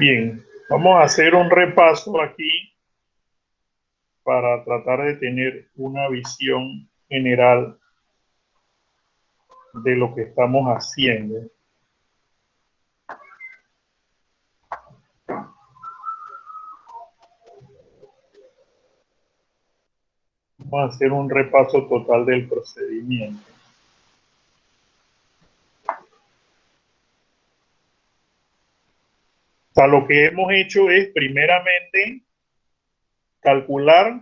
Bien, vamos a hacer un repaso aquí para tratar de tener una visión general de lo que estamos haciendo. Vamos a hacer un repaso total del procedimiento. O sea, lo que hemos hecho es primeramente calcular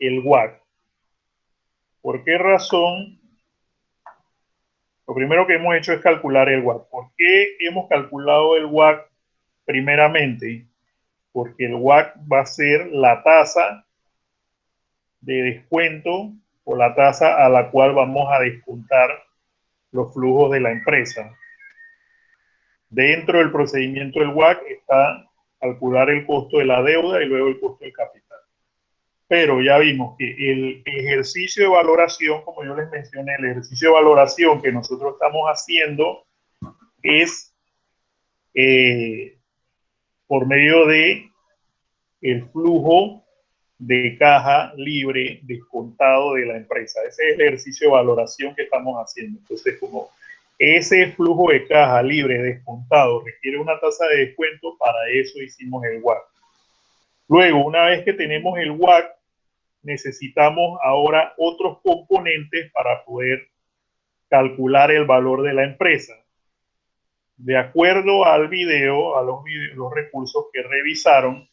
el WACC. ¿Por qué razón? Lo primero que hemos hecho es calcular el WACC. ¿Por qué hemos calculado el WACC primeramente? Porque el WACC va a ser la tasa de descuento o la tasa a la cual vamos a descontar los flujos de la empresa. Dentro del procedimiento del WACC está calcular el costo de la deuda y luego el costo del capital. Pero ya vimos que el ejercicio de valoración, como yo les mencioné, el ejercicio de valoración que nosotros estamos haciendo es por medio de el flujo de caja libre descontado de la empresa. Ese es el ejercicio de valoración que estamos haciendo. Entonces, como ese flujo de caja libre descontado requiere una tasa de descuento, para eso hicimos el WACC. Luego, una vez que tenemos el WACC, necesitamos ahora otros componentes para poder calcular el valor de la empresa. De acuerdo al video, a los recursos que revisaron,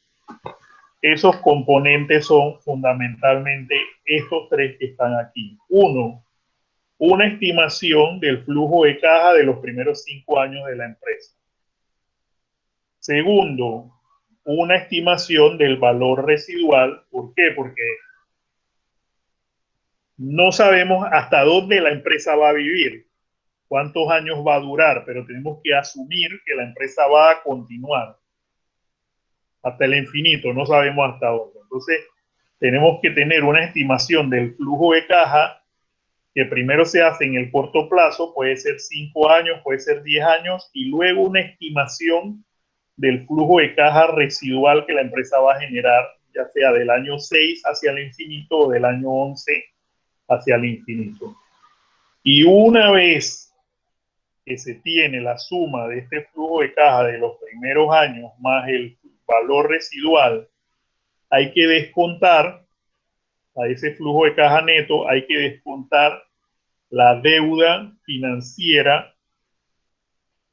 esos componentes son fundamentalmente estos tres que están aquí. Uno, una estimación del flujo de caja de los primeros 5 años de la empresa. Segundo, una estimación del valor residual. ¿Por qué? Porque no sabemos hasta dónde la empresa va a vivir, cuántos años va a durar, pero tenemos que asumir que la empresa va a continuar hasta el infinito, no sabemos hasta dónde. Entonces, tenemos que tener una estimación del flujo de caja que primero se hace en el corto plazo, puede ser 5 años, puede ser 10 años, y luego una estimación del flujo de caja residual que la empresa va a generar, ya sea del año 6 hacia el infinito o del año 11 hacia el infinito. Y una vez que se tiene la suma de este flujo de caja de los primeros años más el valor residual, hay que descontar a ese flujo de caja neto, hay que descontar la deuda financiera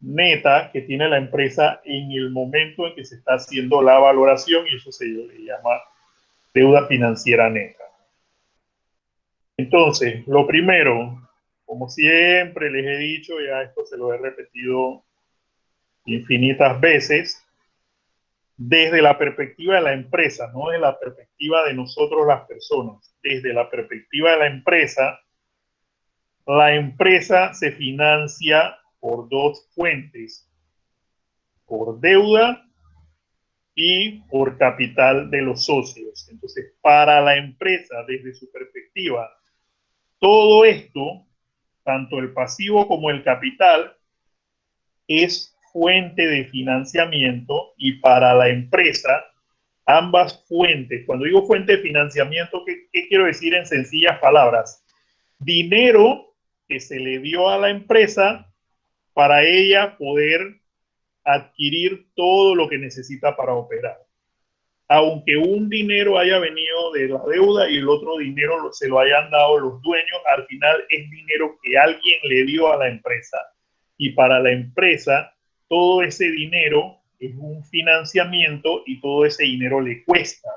neta que tiene la empresa en el momento en que se está haciendo la valoración, y eso se le llama deuda financiera neta. Entonces, lo primero, como siempre les he dicho, ya esto se lo he repetido infinitas veces, desde la perspectiva de la empresa, no desde la perspectiva de nosotros las personas, desde la perspectiva de la empresa se financia por dos fuentes, por deuda y por capital de los socios. Entonces, para la empresa, desde su perspectiva, todo esto, tanto el pasivo como el capital, es fuente de financiamiento, y para la empresa, ambas fuentes, cuando digo fuente de financiamiento, ¿qué quiero decir en sencillas palabras? Dinero que se le dio a la empresa para ella poder adquirir todo lo que necesita para operar. Aunque un dinero haya venido de la deuda y el otro dinero se lo hayan dado los dueños, al final es dinero que alguien le dio a la empresa. Y para la empresa, todo ese dinero es un financiamiento y todo ese dinero le cuesta.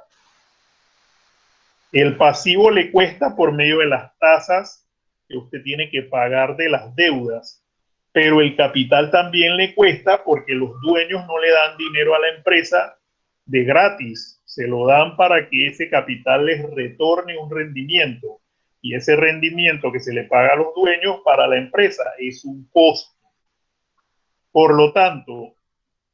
El pasivo le cuesta por medio de las tasas que usted tiene que pagar de las deudas, pero el capital también le cuesta porque los dueños no le dan dinero a la empresa de gratis, se lo dan para que ese capital les retorne un rendimiento, y ese rendimiento que se le paga a los dueños para la empresa es un costo. Por lo tanto,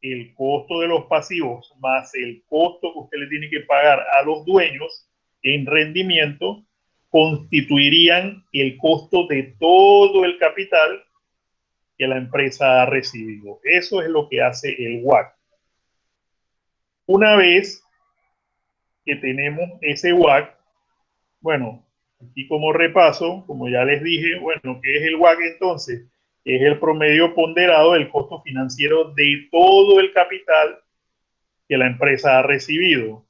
el costo de los pasivos más el costo que usted le tiene que pagar a los dueños en rendimiento constituirían el costo de todo el capital que la empresa ha recibido. Eso es lo que hace el WACC. Una vez que tenemos ese WACC, bueno, aquí como repaso, como ya les dije, bueno, ¿qué es el WACC entonces? Es el promedio ponderado del costo financiero de todo el capital que la empresa ha recibido.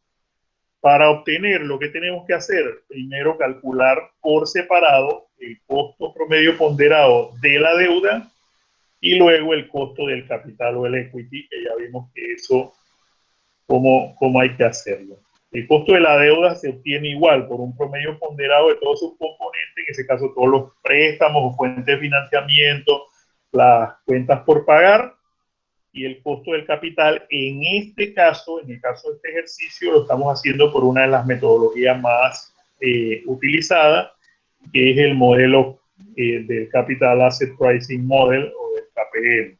Para obtener lo que tenemos que hacer, primero calcular por separado el costo promedio ponderado de la deuda y luego el costo del capital o el equity, que ya vimos que eso, cómo hay que hacerlo. El costo de la deuda se obtiene igual por un promedio ponderado de todos sus componentes, en ese caso todos los préstamos o fuentes de financiamiento, las cuentas por pagar y el costo del capital. En este caso, en el caso de este ejercicio, lo estamos haciendo por una de las metodologías más utilizadas, que es el modelo del Capital Asset Pricing Model o del KPM.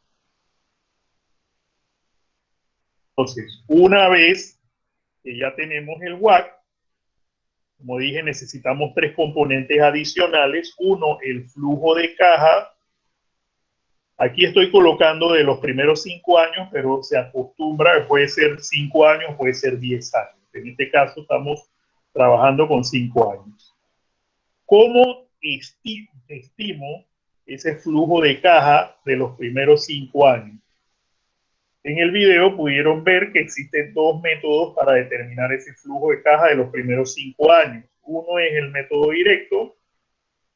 Entonces, una vez que ya tenemos el WACC, como dije, necesitamos tres componentes adicionales. Uno, el flujo de caja. Aquí estoy colocando de los primeros 5 años, pero se acostumbra, puede ser 5 años, puede ser 10 años. En este caso estamos trabajando con 5 años. ¿Cómo estimo ese flujo de caja de los primeros 5 años? En el video pudieron ver que existen dos métodos para determinar ese flujo de caja de los primeros 5 años. Uno es el método directo,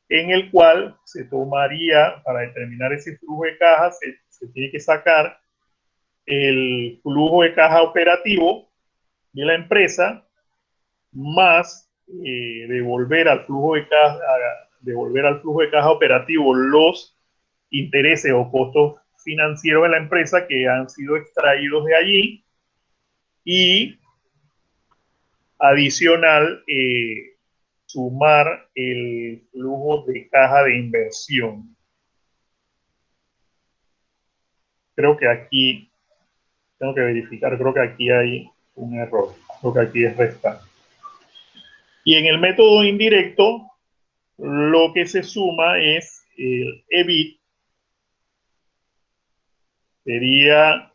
en el cual se tomaría, para determinar ese flujo de caja, se tiene que sacar el flujo de caja operativo de la empresa más devolver al flujo de caja operativo los intereses o costos financieros de la empresa que han sido extraídos de allí y adicional sumar el flujo de caja de inversión. Creo que aquí tengo que verificar, creo que aquí hay un error, creo que aquí es restar. Y en el método indirecto, lo que se suma es el EBIT, sería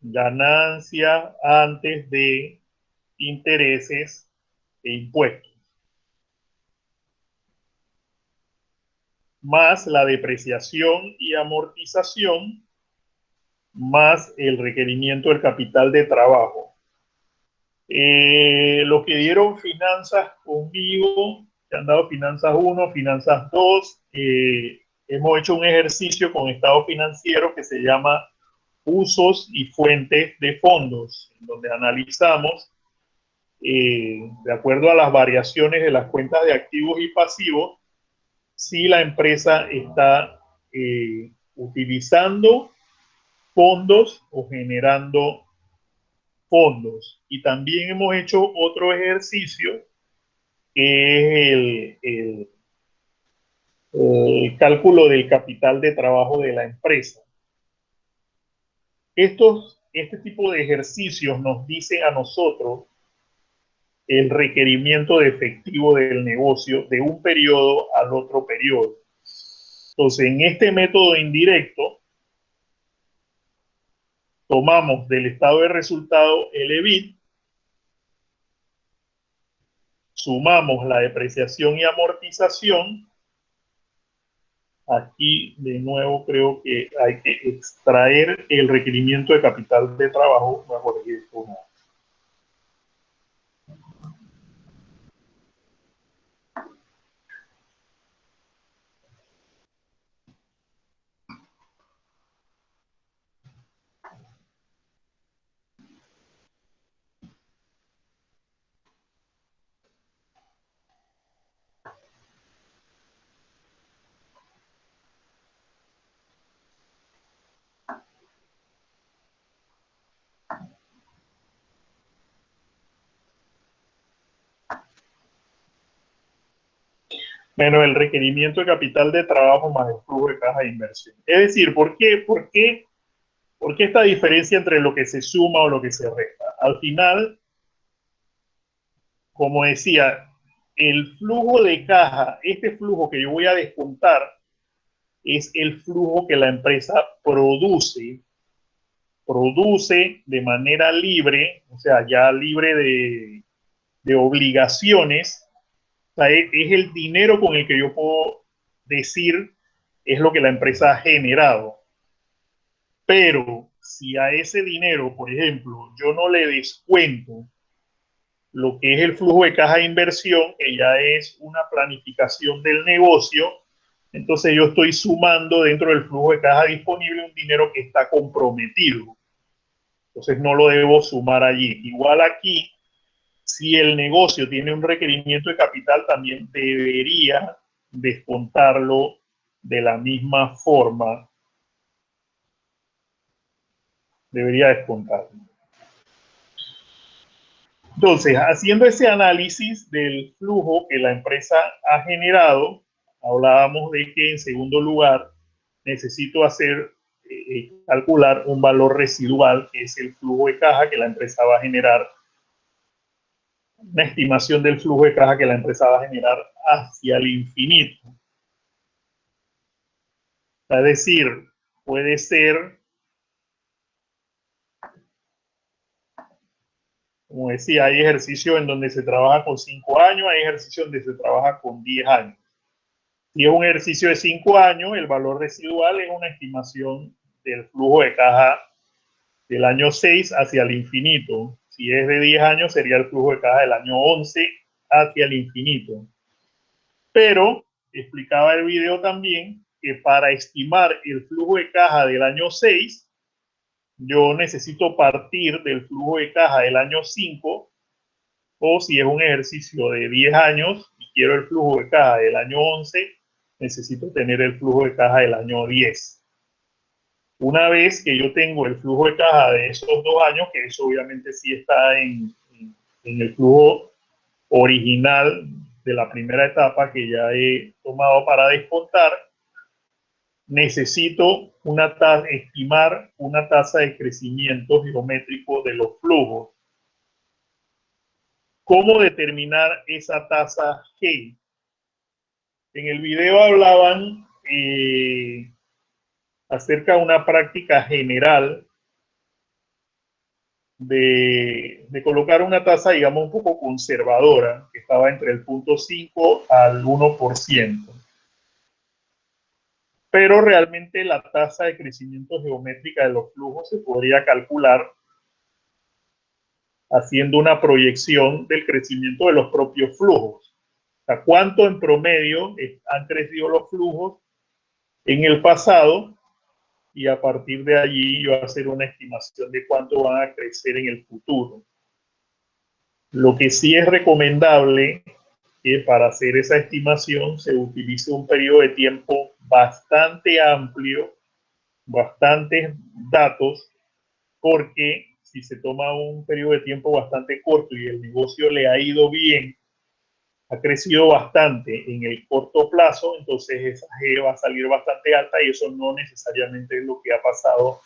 ganancia antes de intereses e impuestos, más la depreciación y amortización, más el requerimiento del capital de trabajo. Los que dieron finanzas conmigo, que han dado finanzas 1, finanzas 2, hemos hecho un ejercicio con estado financiero que se llama usos y fuentes de fondos, donde analizamos, de acuerdo a las variaciones de las cuentas de activos y pasivos, si la empresa está utilizando fondos o generando fondos. Y también hemos hecho otro ejercicio que es el cálculo del capital de trabajo de la empresa. Este tipo de ejercicios nos dicen a nosotros el requerimiento de efectivo del negocio de un periodo al otro periodo. Entonces, en este método indirecto, tomamos del estado de resultado el EBIT, sumamos la depreciación y amortización. Aquí, de nuevo, creo que hay que extraer el requerimiento de capital de trabajo. Voy a corregir esto una. Menos el requerimiento de capital de trabajo más el flujo de caja de inversión. Es decir, ¿por qué esta diferencia entre lo que se suma o lo que se resta? Al final, como decía, el flujo de caja, este flujo que yo voy a descontar, es el flujo que la empresa produce produce de manera libre, o sea, ya libre de obligaciones, o sea, es el dinero con el que yo puedo decir es lo que la empresa ha generado. Pero si a ese dinero, por ejemplo, yo no le descuento lo que es el flujo de caja de inversión, que ya es una planificación del negocio, entonces yo estoy sumando dentro del flujo de caja disponible un dinero que está comprometido. Entonces no lo debo sumar allí. Igual aquí, si el negocio tiene un requerimiento de capital, también debería descontarlo de la misma forma. Debería descontarlo. Entonces, haciendo ese análisis del flujo que la empresa ha generado, hablábamos de que en segundo lugar necesito calcular un valor residual, que es el flujo de caja que la empresa va a generar, una estimación del flujo de caja que la empresa va a generar hacia el infinito. Es decir, puede ser, como decía, hay ejercicios en donde se trabaja con 5 años, hay ejercicios donde se trabaja con 10 años. Si es un ejercicio de 5 años, el valor residual es una estimación del flujo de caja del año 6 hacia el infinito. Si es de 10 años, sería el flujo de caja del año 11 hacia el infinito. Pero explicaba el video también que para estimar el flujo de caja del año 6, yo necesito partir del flujo de caja del año 5, o si es un ejercicio de 10 años y quiero el flujo de caja del año 11, necesito tener el flujo de caja del año 10. Una vez que yo tengo el flujo de caja de esos 2 años, que eso obviamente sí está en el flujo original de la primera etapa que ya he tomado para descontar, necesito estimar una tasa de crecimiento geométrico de los flujos. ¿Cómo determinar esa tasa G? En el video hablaban acerca de una práctica general de colocar una tasa, digamos, un poco conservadora, que estaba entre el 0.5 al 1%. Pero realmente la tasa de crecimiento geométrica de los flujos se podría calcular haciendo una proyección del crecimiento de los propios flujos. O sea, cuánto en promedio han crecido los flujos en el pasado, y a partir de allí yo hacer una estimación de cuánto van a crecer en el futuro. Lo que sí es recomendable que para hacer esa estimación se utilice un periodo de tiempo bastante amplio, bastantes datos, porque si se toma un periodo de tiempo bastante corto y el negocio le ha ido bien, ha crecido bastante en el corto plazo, entonces esa G va a salir bastante alta, y eso no necesariamente es lo que ha pasado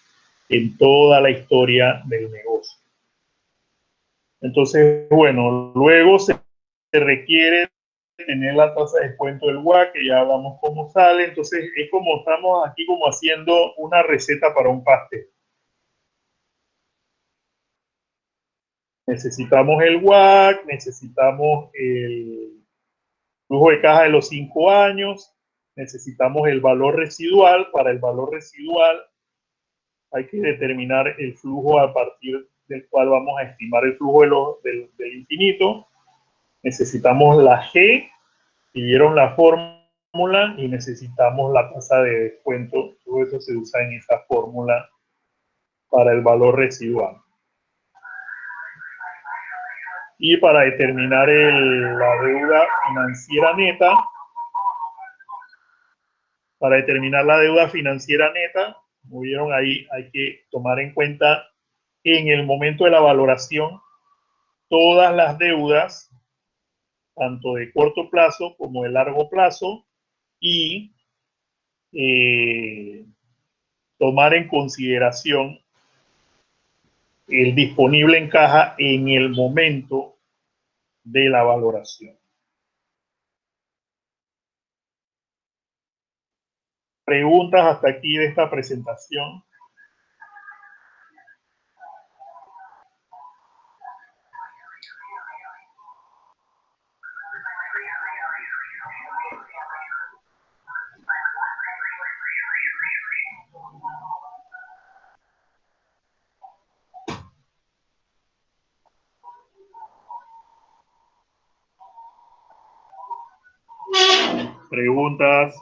en toda la historia del negocio. Entonces, bueno, luego se requiere tener la tasa de descuento del WAC, que ya hablamos cómo sale. Entonces es como estamos aquí como haciendo una receta para un pastel. Necesitamos el WAC, necesitamos el flujo de caja de los 5 años, necesitamos el valor residual. Para el valor residual hay que determinar el flujo a partir del cual vamos a estimar el flujo del infinito. Necesitamos la G, y vieron la fórmula, y necesitamos la tasa de descuento. Todo eso se usa en esa fórmula para el valor residual. Y para determinar la deuda financiera neta, como vieron ahí, hay que tomar en cuenta en el momento de la valoración todas las deudas, tanto de corto plazo como de largo plazo, y tomar en consideración el disponible en caja en el momento de la valoración. ¿Preguntas hasta aquí de esta presentación? preguntas.